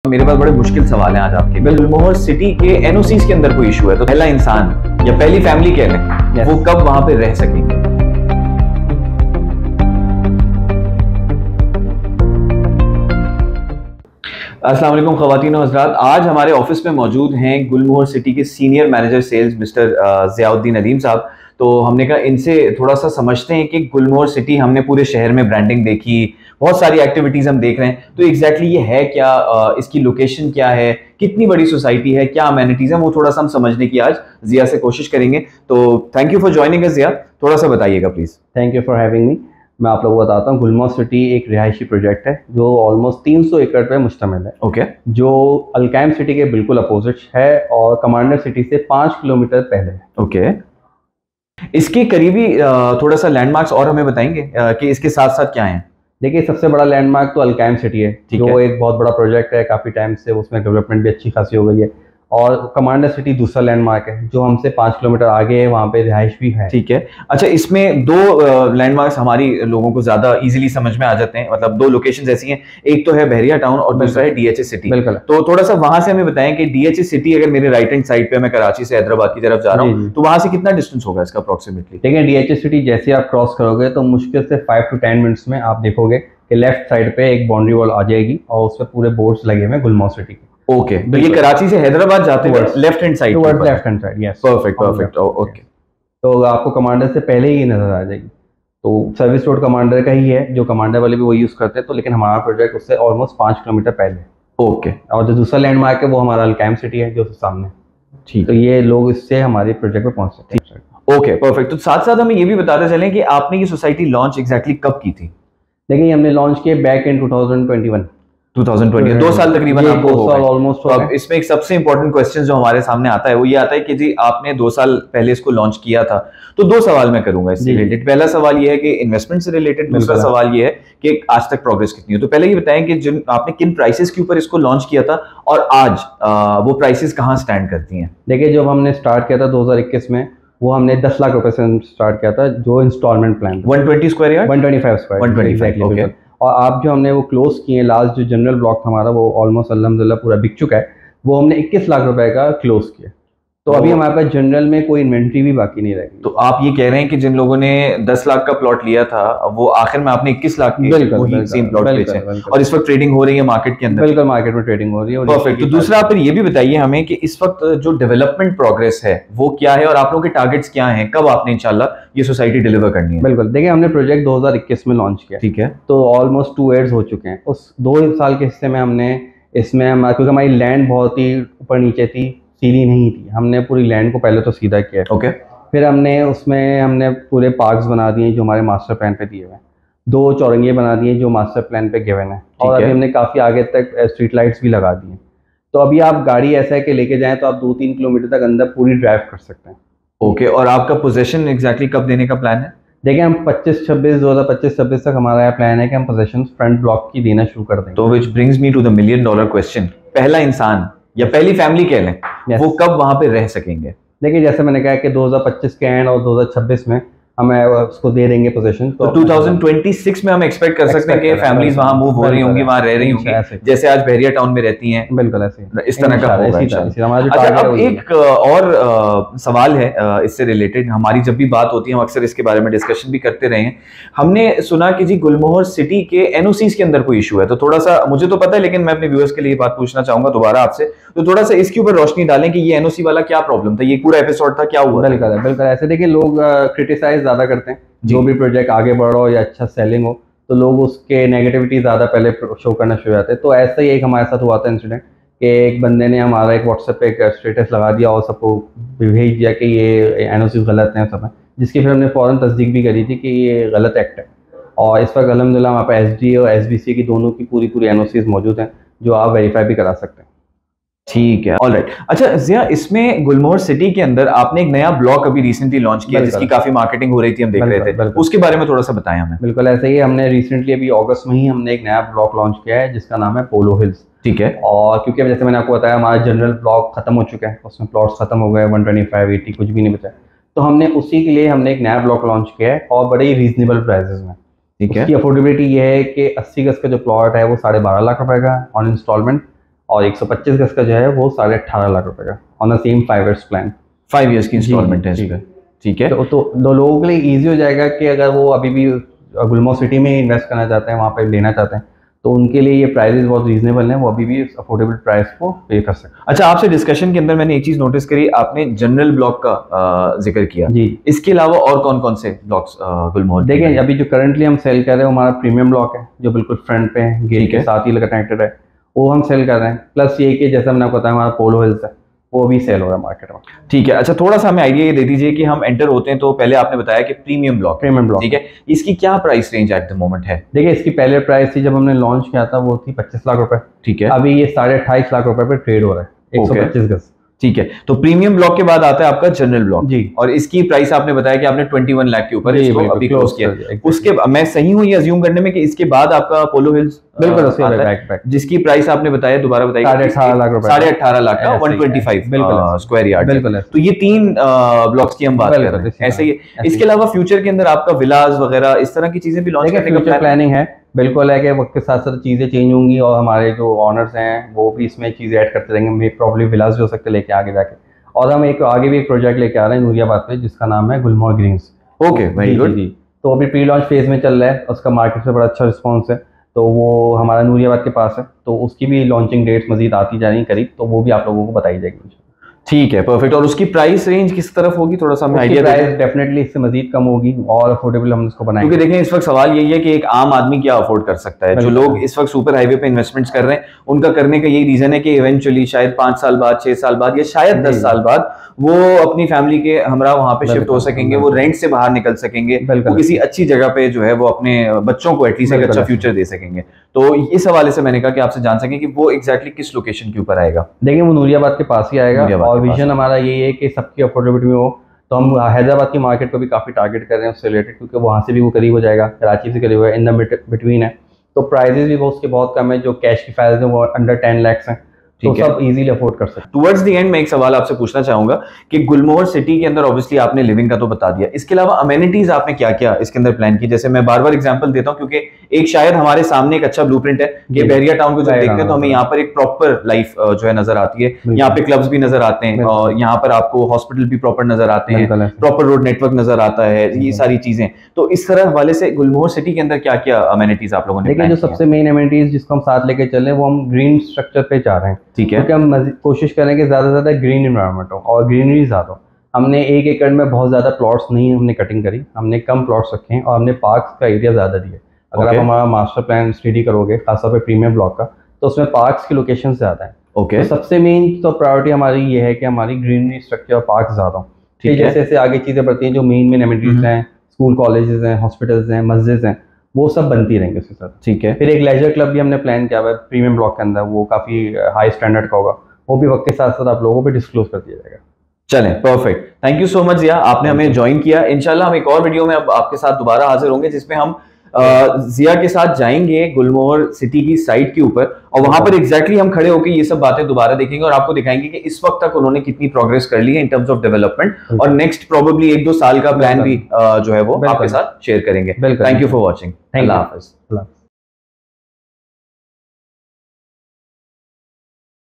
मेरे पास बड़े मुश्किल सवाल हैं आज आपके। गुलमोहर सिटी के एनओसीज के अंदर कोई इशू है तो पहला इंसान या पहली फैमिली कह लें वो कब वहां पे रह सकेंगे? अस्सलाम वालेकुम ख़वातीन और हज़रात, आज हमारे ऑफिस में मौजूद हैं गुलमोहर सिटी के senior manager sales mister Ziauddin Nadeem साहब। तो हमने कहा इनसे थोड़ा सा समझते हैं कि गुलमोहर सिटी, हमने पूरे शहर में ब्रांडिंग देखी, बहुत सारी एक्टिविटीज़ हम देख रहे हैं, तो एग्जैक्टली ये है क्या, इसकी लोकेशन क्या है, कितनी बड़ी सोसाइटी है, क्या अमेनिटीज़ हैं, वो थोड़ा सा हम समझने की आज ज़िया से कोशिश करेंगे। तो thank you for joining us Zia, थोड़ा सा बताइएगा please. Thank you for having me. मैं आप लोगों को बताता हूँ, गुलमोहर सिटी एक रिहायशी प्रोजेक्ट है जो ऑलमोस्ट 300 एकड़ पे मुश्तमिल है। ओके। जो अलकायम सिटी के बिल्कुल अपोजिट है और कमांडर सिटी से 5 किलोमीटर पहले है। ओके। इसके करीबी थोड़ा सा लैंडमार्क्स और हमें बताएंगे कि इसके साथ साथ क्या है? देखिए, सबसे बड़ा लैंडमार्क तो अलकायम सिटी है, जो एक बहुत बड़ा प्रोजेक्ट है, काफ़ी टाइम से उसमें डेवलपमेंट भी अच्छी खासी हो गई है। और कमांडर सिटी दूसरा लैंडमार्क है जो हमसे 5 किलोमीटर आगे है, वहाँ पे रिहाइश भी है। ठीक है। अच्छा, इसमें दो लैंडमार्क्स हमारी लोगों को ज्यादा इजीली समझ में आ जाते हैं, मतलब दो लोकेशंस ऐसी हैं, एक तो है बहरिया टाउन और दूसरा है डीएचए सिटी। बिल्कुल। तो थोड़ा सा वहां से हमें बताएं कि डीएचए सिटी, अगर मेरे राइट हैंड साइड पे मैं कराची से हैदराबाद की तरफ जा रहा हूँ, तो वहां से कितना डिस्टेंस होगा इसका अप्रोक्सीमेटली? देखिए, डीएचए सिटी जैसे आप क्रॉस करोगे तो मुश्किल से 5 to 10 मिनट्स में आप देखोगे कि लेफ्ट साइड पे एक बाउंड्री वॉल आ जाएगी और उस पर पूरे बोर्ड्स लगे हुए हैं गुलमोहर सिटी के। ओके, तो ये कराची से हैदराबाद जाते हुए left hand side, left hand side, yes. Perfect. Okay, तो आपको कमांडर से पहले ही नजर आ जाएगी। तो सर्विस रोड कमांडर का ही है, जो कमांडर वाले भी वो यूज करते हैं, तो लेकिन हमारा प्रोजेक्ट उससे ऑलमोस्ट 5 किलोमीटर पहले। ओके। और जो दूसरा लैंडमार्क है वो हमारा अलकायम सिटी है जो सामने। ठीक। तो ये लोग इससे हमारे प्रोजेक्ट पे पहुंच सकते हैं। Okay, perfect. तो साथ साथ हमें ये भी बताते चलें कि आपने ये सोसाइटी लॉन्च एग्जैक्टली कब की थी? देखिए, हमने लॉन्च किया बैक इन 2021। 2 साल तकरीबन आपको हो गए ऑलमोस्ट। तो अब इसमें एक सबसे इंपॉर्टेंट क्वेश्चन जो हमारे सामने आता है वो ये आता है कि जी आपने 2 साल पहले इसको लॉन्च किया था, तो 2 सवाल मैं करूंगा इससे रिलेटेड। पहला सवाल ये है कि इन्वेस्टमेंट से रिलेटेड, दूसरा सवाल ये है कि आज तक प्रोग्रेस कितनी है। तो पहले ये बताएं कि जिन आपने किन प्राइसेस के ऊपर इसको लॉन्च किया था और आज वो प्राइसेस कहाँ स्टैंड करती हैं? देखिए, जब हमने स्टार्ट किया था 2021 में, वो हमने 10 लाख रुपए से स्टार्ट किया था, जो installment plan 120 square yard, 125 square, exactly. और आप जो हमने वो क्लोज किए हैं, लास्ट जो जनरल ब्लॉक था हमारा, वो ऑलमोस्ट अल्हम्दुलिल्लाह पूरा बिक चुका है। वो हमने 21 लाख रुपए का क्लोज किया। तो अभी हमारे पास जनरल में कोई इन्वेंट्री भी बाकी नहीं रहेगी। तो आप ये कह रहे हैं कि जिन लोगों ने 10 लाख का प्लॉट लिया था वो आखिर में आपने 21 लाख की सेम प्लॉट बेचे और इस वक्त ट्रेडिंग हो रही है मार्केट के अंदर? बिल्कुल, मार्केट में ट्रेडिंग हो रही है। परफेक्ट। तो दूसरा आप ये भी बताइए हमें कि इस वक्त जो डेवलपमेंट प्रोग्रेस है वो क्या है और आप लोगों के टारगेट्स क्या हैं, कब आपने इंशाल्लाह ये सोसाइटी डिलीवर करनी है? बिल्कुल। देखिए, हमने प्रोजेक्ट 2021 में लॉन्च किया, ठीक है, तो ऑलमोस्ट 2 ईयर्स हो चुके हैं। उस 2 साल के हिस्से में हमने क्योंकि हमारी लैंड बहुत ही ऊपर नीचे थी, सीधी नहीं थी, हमने पूरी लैंड को पहले तो सीधा किया। ओके। फिर हमने पूरे पार्क्स बना दिए जो हमारे मास्टर प्लान पे दिए हुए हैं, 2 चौरंगियाँ बना दिए जो मास्टर प्लान पे गिवन है, और अभी हमने काफ़ी आगे तक स्ट्रीट लाइट्स भी लगा दी हैं। तो अभी आप गाड़ी ऐसा है कि लेके जाएं तो आप 2-3 किलोमीटर तक अंदर पूरी ड्राइव कर सकते हैं। ओके। और आपका पोजीशन एग्जैक्टली कब देने का प्लान है? देखिए, हम 2025-26 तक हमारा यह प्लान है कि हम पोजीशन फ्रंट ब्लॉक की देना शुरू कर देंगे। तो which brings me to the $1 million question, पहला इंसान या पहली फैमिली कह लें वो कब वहां पे रह सकेंगे? देखिए, जैसे मैंने कहा कि 2025 के एंड और 2026 में हमें उसको दे देंगे पोजीशन। तो 2026 में हम एक्सपेक्ट कर सकते हैं कि फैमिलियां वहां मूव हो रही होंगी, वहां रह रही होंगी, जैसे आज बहरिया टाउन में रहती हैं। बिल्कुल ऐसे इस तरह का होगा इंशाल्लाह। अच्छा, अब एक और सवाल है इससे रिलेटेड, हमारी जब भी बात होती है हम अक्सर इसके बारे में डिस्कशन भी करते रहे हैं। हमने सुना कि जी गुलमोहर सिटी के एनओसीज के अंदर कोई इशू है, तो थोड़ा सा मुझे तो पता है लेकिन मैं अपने व्यूअर्स के लिए बात पूछना चाहूंगा दोबारा आपसे, तो थोड़ा सा इसके ऊपर रोशनी डालें कि ये एनओसी वाला क्या प्रॉब्लम था, ये पूरा एपिसोड था, क्या हुआ? बिल्कुल ऐसे। देखिए, लोग क्रिटिसाइज ज्यादा करते हैं, जो भी प्रोजेक्ट आगे बढ़ रहा हो या अच्छा सेलिंग हो तो लोग उसके नेगेटिविटी ज़्यादा पहले शो करना शुरू हो जाते हैं। तो ऐसा ही एक हमारे साथ हुआ था इंसिडेंट कि एक बंदे ने हमारा एक व्हाट्सएप पे एक स्टेटस लगा दिया और सबको भेज दिया कि ये एनओसी गलत हैं सब हैं, जिसकी फिर हमने फ़ौरन तस्दीक भी करी थी कि ये गलत एक्ट है। और इस वक्त अल्हम्दुलिल्लाह हमारे पास एसडी और एसबीसी की दोनों की पूरी एनओसीज मौजूद हैं जो आप वेरीफाई भी करा सकते हैं। ठीक है, ऑलराइट। अच्छा ज़िया, इसमें गुलमोहर सिटी के अंदर आपने एक नया ब्लॉक अभी रिसेंटली लॉन्च किया जिसकी काफी मार्केटिंग हो रही थी, हम देख रहे थे, उसके बारे में थोड़ा सा बताएं हमें। बिल्कुल ऐसे ही, हमने रिसेंटली अभी अगस्त में ही हमने एक नया ब्लॉक लॉन्च किया है जिसका नाम है पोलो हिल्स। ठीक है। और क्योंकि जैसे मैंने आपको बताया हमारा जनरल ब्लॉक खत्म हो चुका है, उसमें प्लॉट्स खत्म हो गए, 125, 80 कुछ भी नहीं बचा, तो हमने उसी के लिए हमने एक नया ब्लॉक लॉन्च किया है और बड़े ही रीजनेबल प्राइसेस में। ठीक है। उसकी अफोर्डेबिलिटी ये है कि 80 गज का जो प्लॉट है वो 12.5 लाख रुपए का ऑन इंस्टॉलमेंट, और 125 गज का जो है वो 18.5 लाख रुपए का on the same 5 years plan. 5 years की इंस्टॉलमेंट है इसमें, ठीक है। तो दो लोगों के लिए ईजी हो जाएगा कि अगर वो अभी भी गुलमोहर सिटी में इन्वेस्ट करना चाहते हैं, वहाँ पे लेना चाहते हैं, तो उनके लिए ये प्राइसेस बहुत रीजनेबल हैं, वो अभी भी अफोर्डेबल प्राइस को पे कर सकते हैं। अच्छा, आपसे डिस्कशन के अंदर मैंने एक चीज नोटिस करी, आपने जनरल ब्लॉक का जिक्र किया जी। इसके अलावा और कौन कौन से ब्लॉक्स गुलमोहर? देखिए, अभी जो करंटली हम सेल कर रहे हैं हमारा प्रीमियम ब्लॉक है, जो बिल्कुल फ्रंट पे है, गेट के साथ ही कनेक्टेड है, वो हम सेल कर रहे हैं। प्लस ये कि जैसा मैंने आपको बताया हमारा पोलो हिल्स है, वो भी सेल हो रहा है मार्केट में। ठीक है। अच्छा, थोड़ा सा हमें आइडिया ये दे दीजिए कि हम एंटर होते हैं तो पहले आपने बताया कि प्रीमियम ब्लॉक, ठीक है, इसकी क्या price range at the moment है? देखिए, इसकी पहले प्राइस थी जब हमने लॉन्च किया था वो थी 25 लाख रुपए, ठीक है। अभी ये 28.5 लाख रुपए पे ट्रेड हो रहा है, 125 गज, ठीक है। तो प्रीमियम ब्लॉक के बाद आता है आपका जनरल ब्लॉक जी, और इसकी प्राइस आपने बताया कि आपने 21 लाख के ऊपर इसको अभी क्लोज किया। उसके मैं सही हूं ये अज्यूम करने में कि इसके बाद आपका पोलो हिल्स बिल्कुल उसके बैक जिसकी प्राइस आपने बताया, दोबारा बताइए? 18.5 लाख रुपए, 18.5 लाख का 125 स्क्वायर यार्ड, बिल्कुल। तो ये 3 ब्लॉक्स की हम बात कर रहे हैं, ऐसे ही। इसके अलावा फ्यूचर के अंदर आपका विलास वगैरह इस तरह की चीजें भी लॉन्च करने का प्लानिंग है, बिल्कुल है कि वक्त के साथ साथ चीज़ें चेंज होंगी और हमारे जो ऑनर्स हैं वो भी इसमें चीज़ें ऐड करते रहेंगे, प्रॉब्ली विलास भी हो सकते लेके आगे जाके। और हम एक आगे भी एक प्रोजेक्ट लेके आ रहे हैं नूरियाबाद पे, जिसका नाम है गुलमोहर ग्रीन्स। ओके, वेरी गुड जी। तो अभी प्री लॉन्च फेज में चल रहा है, उसका मार्केट से बड़ा अच्छा रिस्पॉन्स है, तो वो हमारा नूरियाबाद के पास है, तो उसकी भी लॉन्चिंग डेट्स मजीद आती जा रही हैं करीब, तो वो भी आप लोगों को बताई जाएगी। ठीक है, परफेक्ट। और उसकी प्राइस रेंज किस तरफ होगी, थोड़ा सा हमें आइडिया? प्राइस डेफिनेटली इससे मजीद कम होगी और अफोर्डेबल हम इसको बनाएंगे। क्योंकि देखें, इस वक्त सवाल यही है कि एक आम आदमी क्या अफोर्ड कर सकता है। जो लोग इस वक्त सुपर हाईवे पे इन्वेस्टमेंट्स कर रहे हैं, उनका करने का यही रीजन है कि इवेंचुअली शायद 5 साल बाद, 6 साल बाद या शायद 10 साल बाद वो अपनी फैमिली के हमरा वहां पे शिफ्ट हो सकेंगे, वो रेंट से बाहर निकल सकेंगे, वो किसी अच्छी जगह पे जो है वो अपने बच्चों को एटलीस्ट एक अच्छा फ्यूचर दे सकेंगे। तो इस हवाले से मैंने कहा कि आपसे जान सकें कि वो एग्जैक्टली किस लोकेशन के ऊपर आएगा। देखिए, वो नूरियाबाद के पास ही आएगा, और विजन हमारा यही है कि सबकी अफोर्डेबिलिटी में हो, तो हम हैदराबाद की मार्केट को भी काफ़ी टारगेट कर रहे हैं उससे रिलेटेड, क्योंकि वहाँ से भी वो करीब हो जाएगा, कराची से करीब है, इन द बिटवीन है, तो प्राइजेस भी वो उसके बहुत कम है, जो कैश की फाइल्स हैं वो अंडर 10 लाख हैं, तो सब इजीली अफोर्ड कर सकते हैं। टुवर्ड्स द एंड मैं एक सवाल आपसे पूछना चाहूंगा कि गुलमोहर सिटी के अंदर ऑब्वियसली आपने लिविंग का तो बता दिया, इसके अलावा अमेनिटीज आपने क्या क्या इसके अंदर प्लान की? जैसे मैं बार बार एग्जांपल देता हूं क्योंकि एक शायद हमारे सामने एक अच्छा ब्लूप्रिंट है कि बहरिया टाउन को जब देखते हैं तो हमें यहाँ पर एक प्रॉपर लाइफ जो है नजर आती है, यहाँ पे क्लब्स भी नजर आते हैं और यहाँ पर आपको हॉस्पिटल भी प्रॉपर नजर आते हैं, प्रॉपर रोड नेटवर्क नजर आता है, ये सारी चीजें। तो इस तरह वाले से गुलमोहर सिटी के अंदर क्या क्या अमेनिटीज आप लोगों ने? देखिए, जो सबसे मेन अमेनिटीज जिसको हम साथ लेके चले वो हम ग्रीन स्ट्रक्चर पे जा रहे हैं, ठीक है, क्योंकि हम कोशिश करें कि ज़्यादा से ज़्यादा ग्रीन इन्वायरमेंट हो और ग्रीनरी ज़्यादा हो। हमने 1 एकड़ में बहुत ज़्यादा प्लॉट्स नहीं हमने कटिंग करी, हमने कम प्लॉट्स रखे हैं और हमने पार्क्स का एरिया ज़्यादा दिया। अगर आप हमारा मास्टर प्लान स्टडी करोगे खासतौर पर प्रीमियम ब्लॉक का, तो उसमें पार्क्स की लोकेशन ज़्यादा है। तो सबसे मेन तो प्रायोरिटी हमारी ये है कि हमारी ग्रीनरी स्ट्रक्चर और पार्क ज़्यादा हो। ठीक है, जैसे जैसे आगे चीज़ें बढ़ती हैं, जो मेन एमिनिटीज हैं, स्कूल कॉलेजेस हैं, हॉस्पिटल्स हैं, मस्जिद हैं, वो सब बनती रहेंगे उसके साथ। ठीक है, फिर एक लेजर क्लब भी हमने प्लान किया हुआ है प्रीमियम ब्लॉक के अंदर, वो काफ़ी हाई स्टैंडर्ड का होगा, वो भी वक्त के साथ साथ आप लोगों पे डिस्क्लोज कर दिया जाएगा। चलें, perfect. Thank you so much Jiya, आपने हमें ज्वाइन किया। इंशाल्लाह हम एक और वीडियो में अब आपके साथ दोबारा हाजिर होंगे, जिसमें हम जिया के साथ जाएंगे गुलमोहर सिटी की साइट के ऊपर और वहां पर एग्जैक्टली हम खड़े होकर ये सब बातें दोबारा देखेंगे और आपको दिखाएंगे कि इस वक्त तक उन्होंने कितनी प्रोग्रेस कर ली है इन टर्म्स ऑफ डेवलपमेंट, और नेक्स्ट प्रोबेबली 1-2 साल का प्लान भी जो है वो आपके साथ शेयर करेंगे। Thank you for watching. Allah Hafiz.